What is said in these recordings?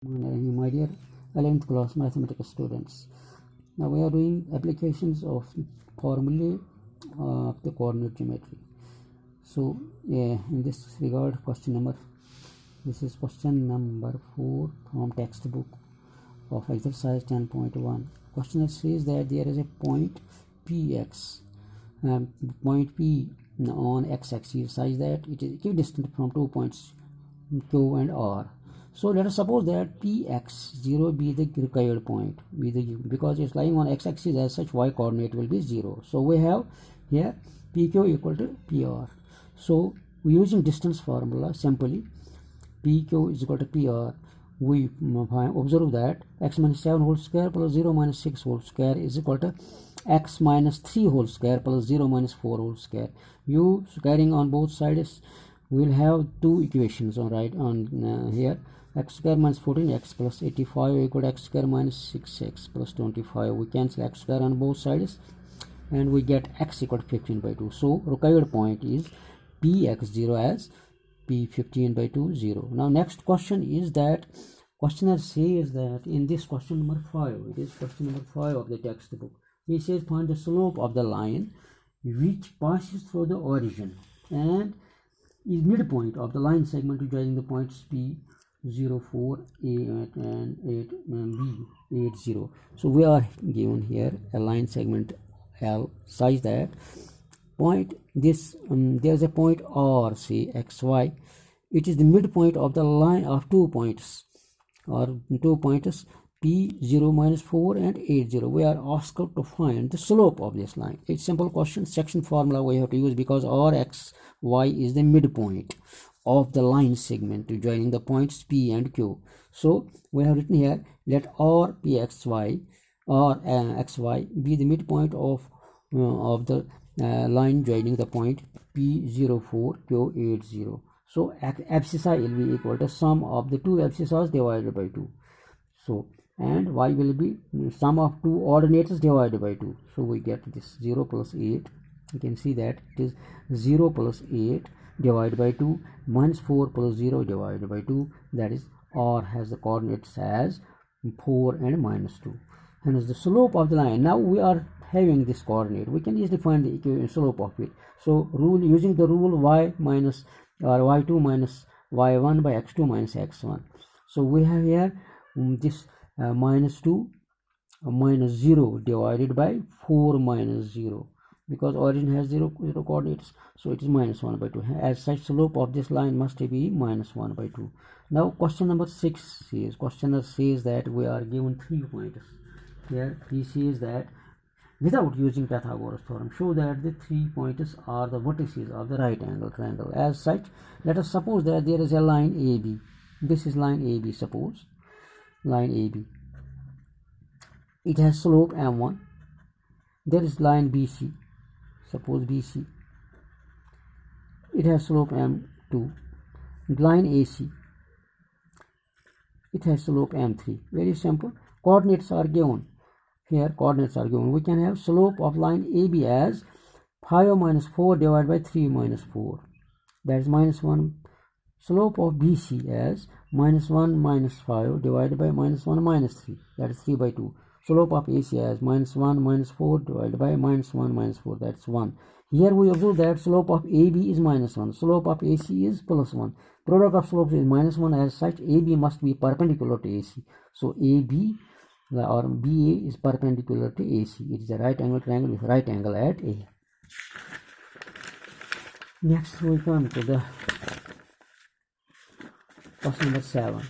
My dear 11th class mathematics students, now we are doing applications of formulae of the coordinate geometry. So in this regard, this is question number 4 from textbook of exercise 10.1. Question says that there is a point px, point p on x-axis such that it is equidistant from 2 points q and r. So let us suppose that px0 be the required point, because it's lying on x-axis, as such y coordinate will be 0. So we have here pq equal to pr. So using distance formula, simply pq is equal to pr, we observe that x minus 7 whole square plus 0 minus 6 whole square is equal to x minus 3 whole square plus 0 minus 4 whole square. You carrying on both sides, we will have two equations here. X square minus 14x plus 85 equal to x square minus 6x plus 25. We cancel x square on both sides and we get x equal to 15 by 2. So required point is px0 as p15 by 2 0. Now next question is that questioner says that in this question number 5, it is question number 5 of the textbook, he says find the slope of the line which passes through the origin and is midpoint of the line segment joining the points P 0, 4, A and 8 and B 8, 0. So we are given here a line segment L such that point this there is a point R, say XY. It is the midpoint of the line of 2 points P0 minus 4 and 8, 0. We are asked to find the slope of this line. It's simple question. Section formula we have to use because RXY is the midpoint of the line segment joining the points P and Q. So we have written here, let R PXY or XY be the midpoint of the line joining the point P04 Q80. So abscissa will be equal to sum of the two abscissas divided by 2. So and y will be sum of two ordinates divided by 2. So we get this 0 plus 8. You can see that it is 0 plus 8 divided by 2 minus 4 plus 0 divided by 2. That is R has the coordinates as 4 and minus 2. And as the slope of the line, now we are having this coordinate, we can easily find the slope of it. So using the rule y minus or y2 minus y1 by x2 minus x1. So we have here this minus 2 minus 0 divided by 4 minus 0, because origin has 0 coordinates, so it is minus 1 by 2. As such, slope of this line must be minus 1 by 2. Now question number 6 says, questioner says that we are given 3 points. Here he says that without using Pythagoras theorem, show that the 3 points are the vertices of the right angle triangle. As such, let us suppose that there is a line AB. This is line AB, suppose line AB. It has slope m1. There is line BC, suppose BC. It has slope m2. Line AC, it has slope m3. Very simple. Coordinates are given. Here coordinates are given. We can have slope of line AB as 5 minus 4 divided by 3 minus 4. That is minus 1. Slope of BC as minus 1 minus 5 divided by minus 1 minus 3. That is 3 by 2. Slope of AC as minus 1 minus 4 divided by minus 1 minus 4. That's 1. Here we observe that slope of AB is minus 1. Slope of AC is plus 1. Product of slopes is minus 1. As such, AB must be perpendicular to AC. So AB or BA is perpendicular to AC. It is a right angle triangle with right angle at A. Next we come to the question number 7.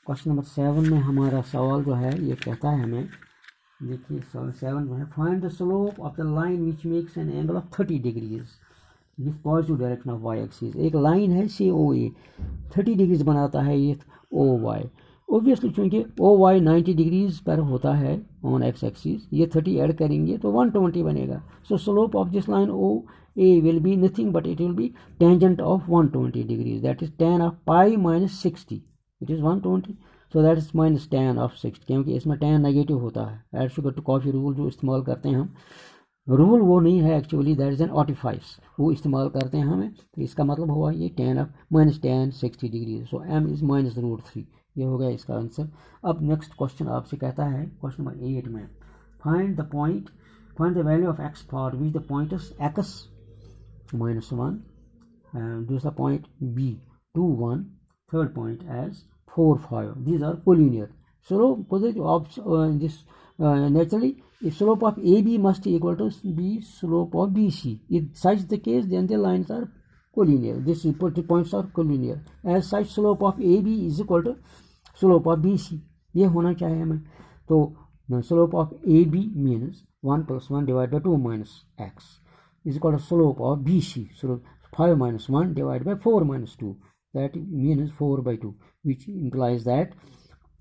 Question number 7 में हमारा सवाल जो है ये कहता है हमें, देखिए 7 जो है, find the slope of the line which makes an angle of 30 degrees with positive direction of Y axis. एक लाइन है COA 30 डिग्रीज बनाता है ये OY. ऑब्वियसली चूंकि OY 90 डिग्रीज पर होता है ऑन एक्स एक्सिस, ये 30 ऐड करेंगे तो 120 बनेगा. सो slope of this line OA will be nothing but it will be tangent of 120 degrees. That is tan of pi minus 60. It is 120. So that is minus tan of 60. क्योंकि इसमें tan negative होता है. Add sugar to coffee rule जो इस्तेमाल करते हैं हम, rule वो नहीं है actually, that is an artifice, वो इस्तेमाल करते हैं हमें. तो इसका मतलब हुआ ये tan of minus tan 60 degree. So m is minus √3. ये हो गया इसका आंसर। अब नेक्स्ट क्वेश्चन आपसे कहता है क्वेश्चन नंबर 8 में, find the value of x for which the points x -1, दूसरा point b 2 1, third point as 4 5. These are collinear. So naturally if slope of AB must equal to be slope of BC. If such the case, then the lines are collinear. These points are collinear. As such, slope of AB is equal to slope of BC. ये होना चाहिए हमें। तो slope of AB means 1 + 1 divided by 2 minus x is equal to slope of BC. So 5 - 1 divided by 4 - 2. That means 4 by 2, which implies that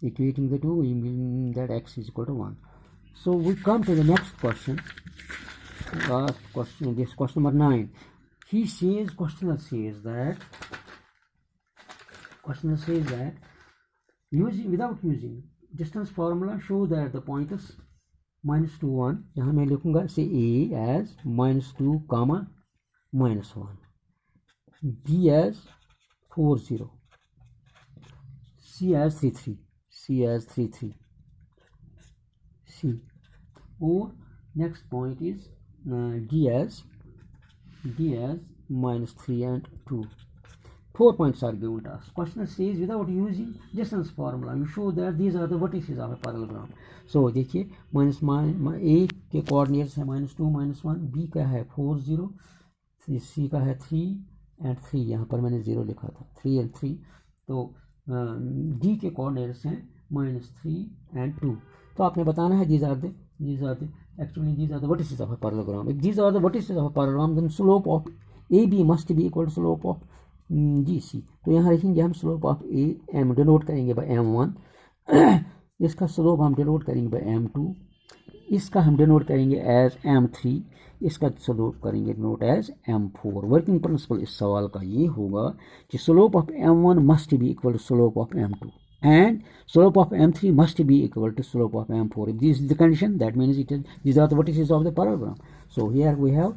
equating the two, we mean that x is equal to 1. So we come to the next question. This question number 9. Questioner says that without using distance formula, show that the point is -2 1. यहाँ मैं लिखूंगा say A as -2, -1, B as 4 0, C as 3 3, C, or next point is D as -3 and 2. 4 points are given to us. Question says without using distance formula, you show that these are the vertices of a parallelogram. So देखिए A के coordinates है -2 -1, B का है 4 0, C का है 3 and 3, यहाँ पर मैंने 0 लिखा था, 3 and 3। तो D के कोऑर्डिनेट्स हैं -3 and 2। तो आपने बताना है these are the vertices of a parallelogram. If these are the vertices of a parallelogram, then slope of AB must be equal to slope of GC. तो यहाँ लिखेंगे हम slope of AM डिनोट करेंगे by M1, इसका slope हम denote करेंगे by M2, इसका हम डिनोट करेंगे as M3, इसका स्लोप करेंगे denote as M4। Working principle इस सवाल का ये होगा कि slope of M1 must be equal to slope of M2 and slope of M3 must be equal to slope of M4. If this is the condition, that means these are the vertices of the parallelogram. So here we have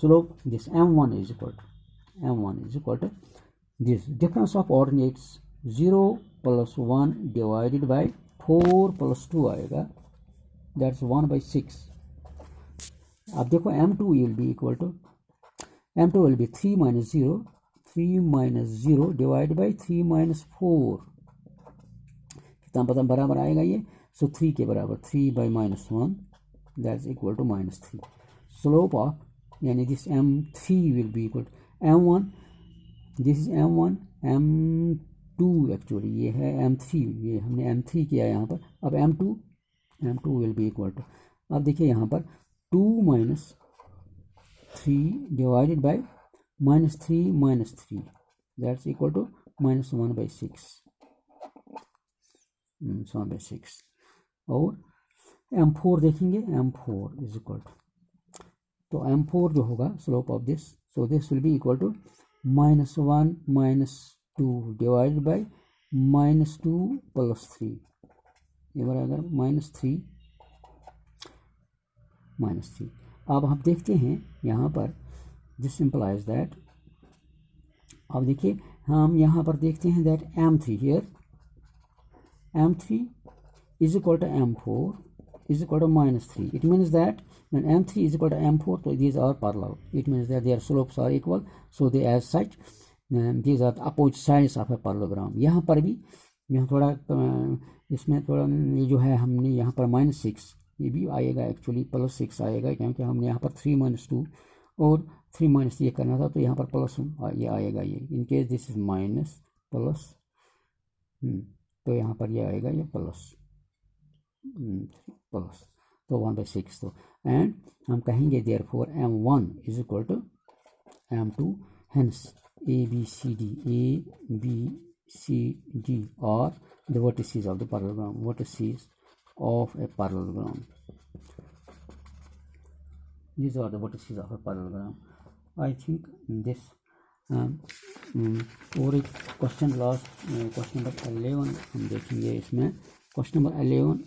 slope, this M1 is equal to this difference of ordinates 0 + 1 divided by 4 + 2 आएगा, that's 1 by 6. अब देखो M2 will be equal to 3 - 0 divided by 3 - 4, कितना पता बराबर आएगा ये, सो 3 के बराबर 3 by -1, that's equal to -3। Slope of यानी this M3 will be equal to M1, this is M1, M2 actually ये है M3, ये हमने M3 किया यहाँ पर। अब M2 will be equal to, अब देखिए यहाँ पर 2 - 3 divided by -3 that's equal to -1 by 6, 1 by 6। और M4 देखेंगे, M4 इज इक्वल टू, तो M4 जो होगा slope of this, so this will be equal to -1 - 2 divided by -2 + 3, ये बराबर -3। अब हम देखते हैं यहाँ पर दिस इम्प्लाइज दैट, अब देखिए हम यहाँ पर देखते हैं that M3 here, M3 is equal to M4 is equal to -3. It means that when M3 is equal to M4, so these are parallel. It means that their slopes are equal. So they as such, these are the opposite sides of a parallelogram. यहाँ पर भी यहाँ थोड़ा इसमें थोड़ा ये जो है हमने यहाँ पर -6, ये भी आएगा एक्चुअली +6 आएगा, क्योंकि हमने यहाँ पर 3 - 2 और 3 - ये करना था, तो यहाँ पर प्लस ये आएगा, ये in case this is minus plus, तो यहाँ पर ये आएगा ये प्लस, तो 1 by 6। तो एंड हम कहेंगे therefore M1 is equal to M2, hence ABCD are the vertices of the parallelogram, vertices of a parallelogram. These are the vertices of a parallelogram. I think this और एक question last, question number 11 हम देखेंगे। इसमें question number 11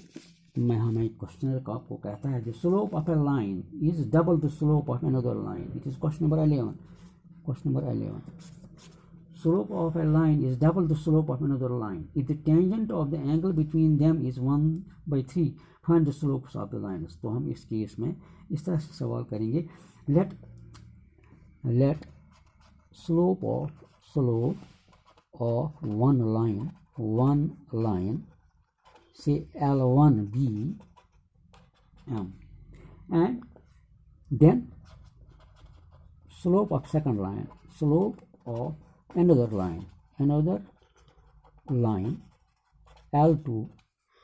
में हमें question आपको कहता है the slope of A line is double the slope of another line. It is question number 11। slope of a line is double the slope of another line. If the tangent of the angle between them is 1/3, find the slopes of the lines. तो हम इस case में इस तरह से सवाल करेंगे. Let slope of one line say L1 be m, and then slope of second line, slope of another line L2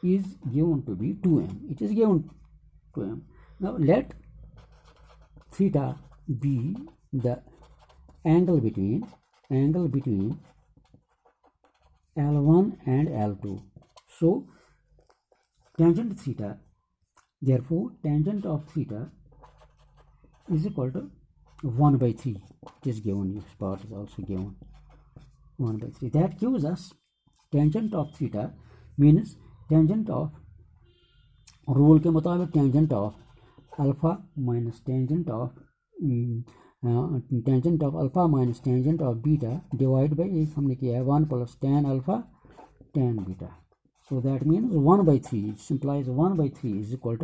is given to be 2m. It is given 2m. Now let theta be the angle between L1 and L2. So tangent theta, therefore tangent of theta is equal to 1/3. It is given, this part is also given 1/3. That gives us tangent of theta means tangent of rule के मुताबिक tangent of alpha minus tangent of alpha minus tangent of beta divided by एक हमने किया है 1 plus tan alpha tan beta. So that means 1/3. It implies 1/3 is equal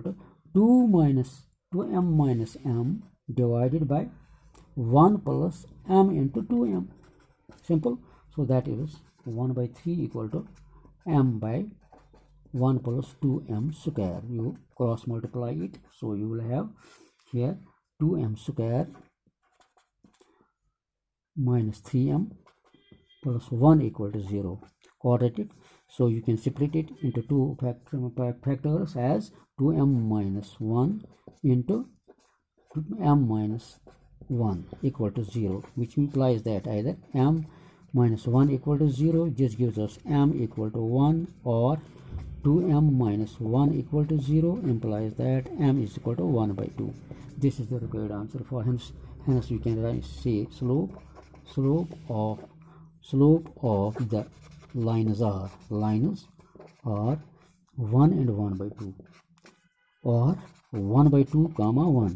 to 2m minus m divided by 1 plus m into 2m. Simple. So that is 1/3 equal to m by 1 plus 2m square. You cross multiply it, so you will have here 2m square minus 3m plus 1 equal to 0. Quadratic. So you can split it into two factors as 2m minus 1 into m minus 1 equal to 0, which implies that either m minus 1 equal to 0, just gives us m equal to 1, or 2m minus 1 equal to 0 implies that m is equal to 1/2. This is the required answer for hence you can say slope of the lines are 1 and 1/2, or 1/2 comma 1.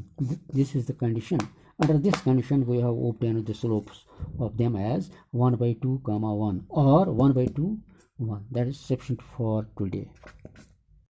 This is the condition. Under this condition we have obtained the slopes of them as 1/2 comma 1 or 1/2 1. That is sufficient for today.